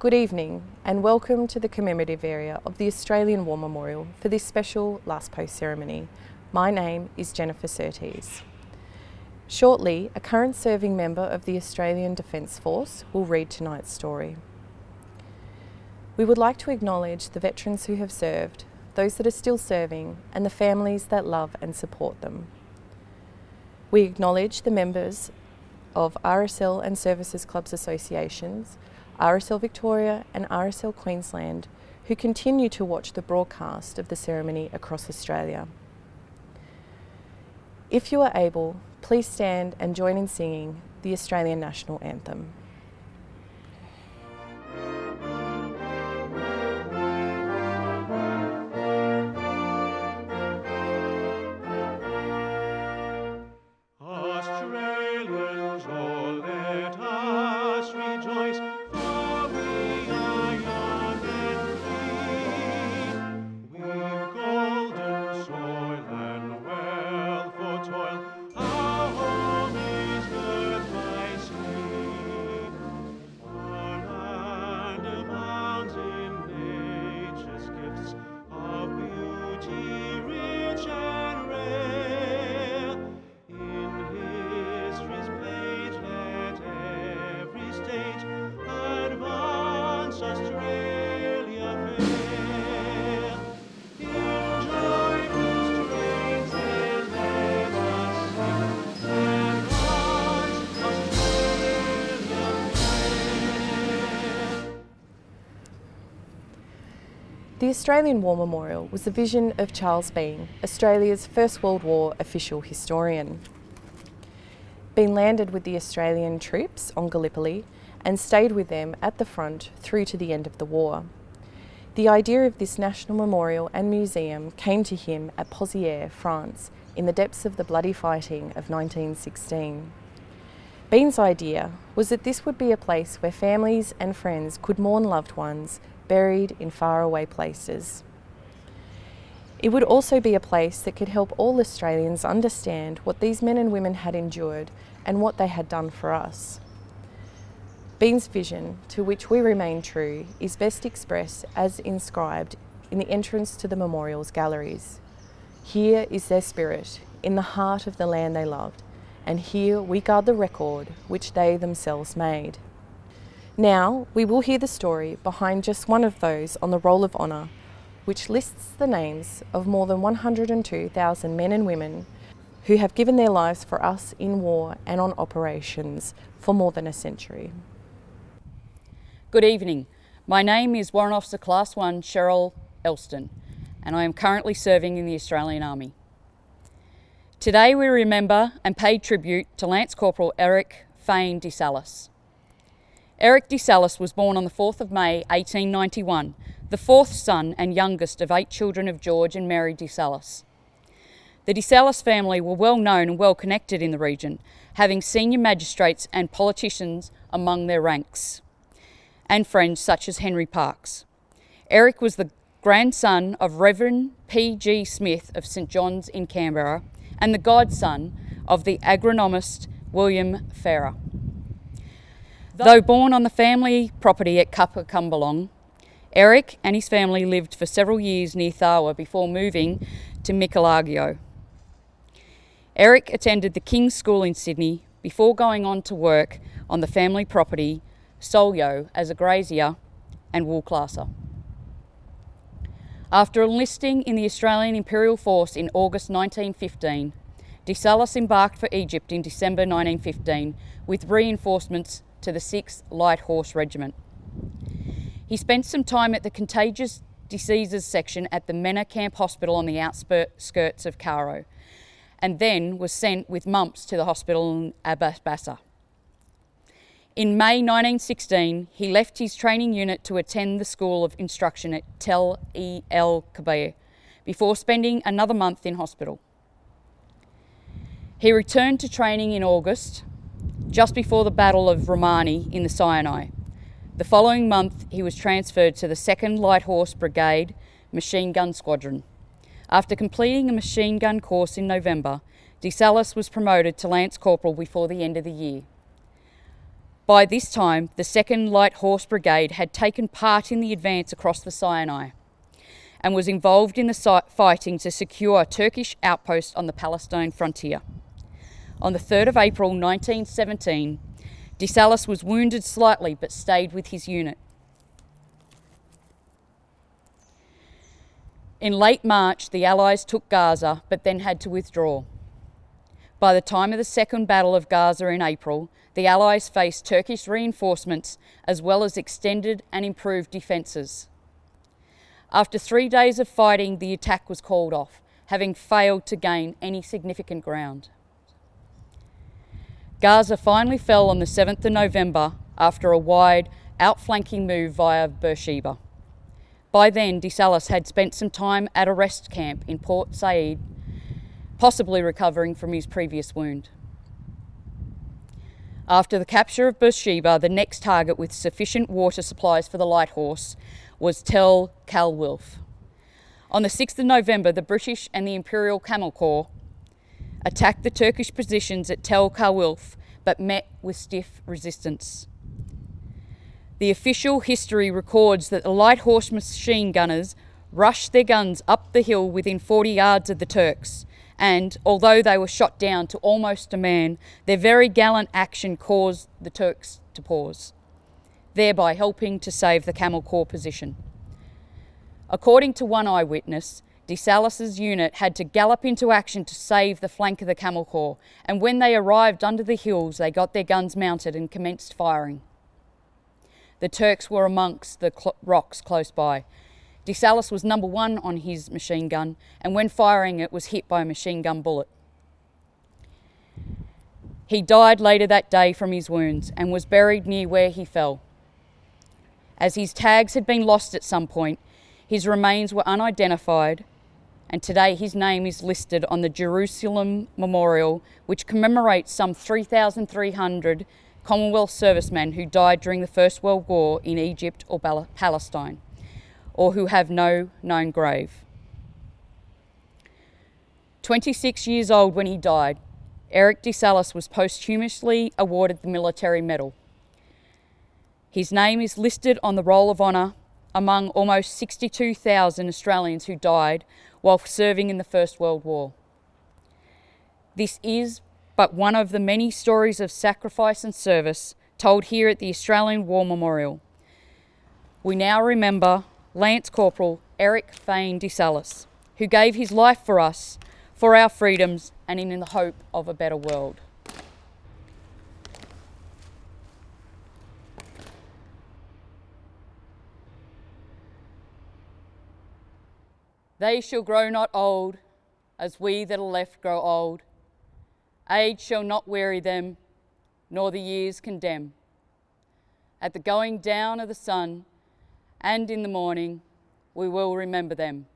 Good evening and welcome to the commemorative area of the Australian War Memorial for this special last post ceremony. My name is Jennifer Surtees. Shortly, a current serving member of the Australian Defence Force will read tonight's story. We would like to acknowledge the veterans who have served, those that are still serving, and the families that love and support them. We acknowledge the members of RSL and Services Clubs Associations, RSL Victoria and RSL Queensland, who continue to watch the broadcast of the ceremony across Australia. If you are able, please stand and join in singing the Australian National Anthem. Australians, oh, let us rejoice, for we are young and free. We've golden soil and wealth for toil, our home is girt by sea. Our land abounds in nature's gifts of beauty rich and rare. In history's page let every state advance Australia fair. In joyful strains then let us sing, advance Australia fair. The Australian War Memorial was the vision of Charles Bean, Australia's First World War official historian. Bean landed with the Australian troops on Gallipoli and stayed with them at the front through to the end of the war. The idea of this national memorial and museum came to him at Pozières, France, in the depths of the bloody fighting of 1916. Bean's idea was that this would be a place where families and friends could mourn loved ones buried in faraway places. It would also be a place that could help all Australians understand what these men and women had endured and what they had done for us. Bean's vision, to which we remain true, is best expressed as inscribed in the entrance to the memorial's galleries. Here is their spirit, in the heart of the land they loved, and here we guard the record which they themselves made. Now we will hear the story behind just one of those on the Roll of Honour, which lists the names of more than 102,000 men and women who have given their lives for us in war and on operations for more than a century. Good evening. My name is Warrant Officer Class 1 Cheryl Elston, and I am currently serving in the Australian Army. Today we remember and pay tribute to Lance Corporal Eric Fane De Salis. Eric De Salis was born on the 4th of May 1891, the fourth son and youngest of 8 children of George and Mary De Salis. The De Salis family were well known and well connected in the region, having senior magistrates and politicians among their ranks, and friends such as Henry Parkes. Eric was the grandson of Reverend P.G. Smith of St John's in Canberra and the godson of the agronomist William Farrer. Though born on the family property at Cumberlong, Eric and his family lived for several years near Tharwa before moving to Micolagio. Eric attended the King's School in Sydney before going on to work on the family property, Solyo, as a grazier and wool classer. After enlisting in the Australian Imperial Force in August 1915, De Salis embarked for Egypt in December 1915 with reinforcements to the 6th Light Horse Regiment. He spent some time at the Contagious Diseases section at the Mena Camp Hospital on the outskirts of Cairo, and then was sent with mumps to the hospital in Abasa. In May 1916, he left his training unit to attend the School of Instruction at Tel El Kebir before spending another month in hospital. He returned to training in August, just before the Battle of Romani in the Sinai. The following month, he was transferred to the 2nd Light Horse Brigade Machine Gun Squadron. After completing a machine gun course in November, De Salis was promoted to Lance Corporal before the end of the year. By this time, the 2nd Light Horse Brigade had taken part in the advance across the Sinai and was involved in the fighting to secure a Turkish outpost on the Palestine frontier. On the 3rd of April 1917, De Salis was wounded slightly but stayed with his unit. In late March, the Allies took Gaza but then had to withdraw. By the time of the Second Battle of Gaza in April, the Allies faced Turkish reinforcements as well as extended and improved defences. After 3 days of fighting, the attack was called off, having failed to gain any significant ground. Gaza finally fell on the 7th of November after a wide, outflanking move via Beersheba. By then, De Salis had spent some time at a rest camp in Port Said, possibly recovering from his previous wound. After the capture of Beersheba, the next target with sufficient water supplies for the Light Horse was Tel Kalwilf. On the 6th of November, the British and the Imperial Camel Corps attacked the Turkish positions at Tel Kalwilf, but met with stiff resistance. The official history records that the Light Horse machine gunners rushed their guns up the hill within 40 yards of the Turks, and although they were shot down to almost a man, their very gallant action caused the Turks to pause, thereby helping to save the Camel Corps position. According to one eyewitness, De Salis's unit had to gallop into action to save the flank of the Camel Corps, and when they arrived under the hills, they got their guns mounted and commenced firing. The Turks were amongst the rocks close by. De Salis was number 1 on his machine gun, and when firing it was hit by a machine gun bullet. He died later that day from his wounds and was buried near where he fell. As his tags had been lost at some point, his remains were unidentified, and today his name is listed on the Jerusalem Memorial, which commemorates some 3,300 Commonwealth servicemen who died during the First World War in Egypt or Palestine, or who have no known grave. 26 years old when he died, Eric De Salis was posthumously awarded the Military Medal. His name is listed on the Roll of Honour among almost 62,000 Australians who died while serving in the First World War. This is but one of the many stories of sacrifice and service told here at the Australian War Memorial. We now remember Lance Corporal Eric Fane De Salis, who gave his life for us, for our freedoms, and in the hope of a better world. They shall grow not old, as we that are left grow old. Age shall not weary them, nor the years condemn. At the going down of the sun, and in the morning, we will remember them.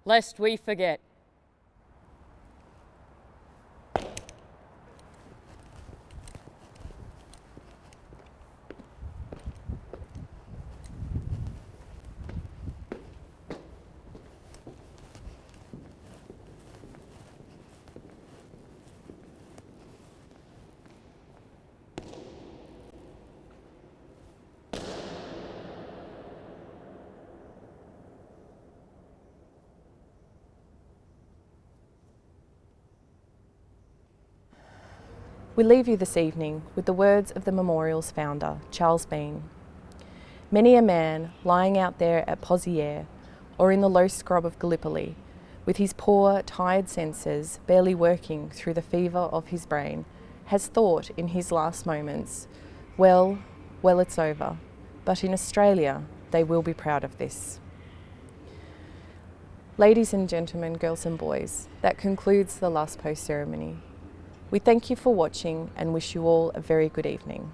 lest we forget. We leave you this evening with the words of the memorial's founder, Charles Bean. Many a man lying out there at Pozières or in the low scrub of Gallipoli, with his poor, tired senses barely working through the fever of his brain, has thought in his last moments, well, it's over, but in Australia they will be proud of this. Ladies and gentlemen, girls and boys, that concludes the last post ceremony. We thank you for watching and wish you all a very good evening.